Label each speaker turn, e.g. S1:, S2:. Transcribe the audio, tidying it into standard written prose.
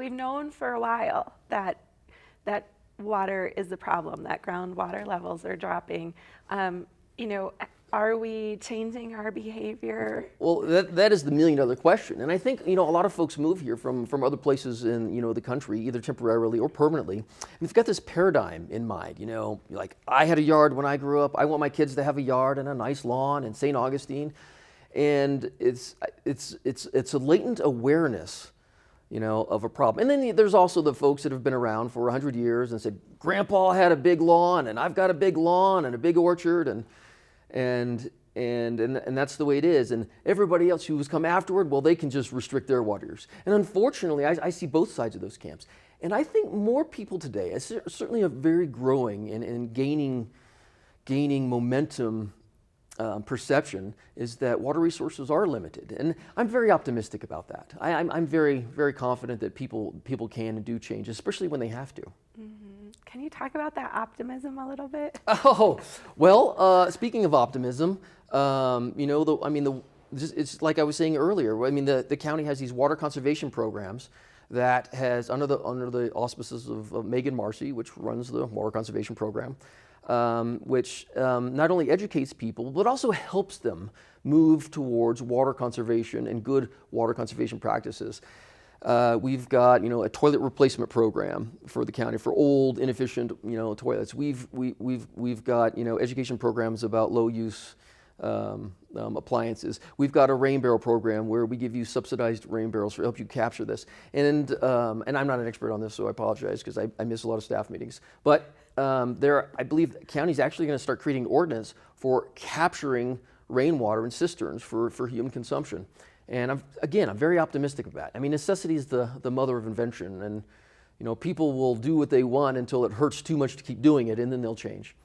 S1: we've known for a while that water is the problem, that groundwater levels are dropping. You know, are we changing our behavior?
S2: Well, that is the million-dollar question. And I think, a lot of folks move here from other places in, the country, either temporarily or permanently. And they've got this paradigm in mind, like I had a yard when I grew up. I want my kids to have a yard and a nice lawn in St. Augustine. And it's a latent awareness, of a problem. And then there's also the folks that have been around for 100 years and said, Grandpa had a big lawn and I've got a big lawn and a big orchard and that's the way it is. And everybody else who has come afterward, well, they can just restrict their water use. And unfortunately, I see both sides of those camps. And I think more people today, certainly a very growing and gaining momentum perception, is that water resources are limited. And I'm very optimistic about that. I'm very, very confident that people can and do change, especially when they have to.
S1: Mm-hmm. Can you talk about that optimism a little bit?
S2: Oh, well, speaking of optimism, it's like I was saying earlier. I mean, the county has these water conservation programs that has, under the auspices of Megan Marcy, which runs the water conservation program, which not only educates people, but also helps them move towards water conservation and good water conservation practices. We've got, a toilet replacement program for the county for old, inefficient, toilets. We've got, education programs about low use appliances. We've got a rain barrel program where we give you subsidized rain barrels to help you capture this. And I'm not an expert on this, so I apologize because I miss a lot of staff meetings. But I believe the county's actually going to start creating ordinance for capturing rainwater in cisterns for human consumption. And I'm very optimistic about it. I mean, necessity is the mother of invention, and people will do what they want until it hurts too much to keep doing it, and then they'll change.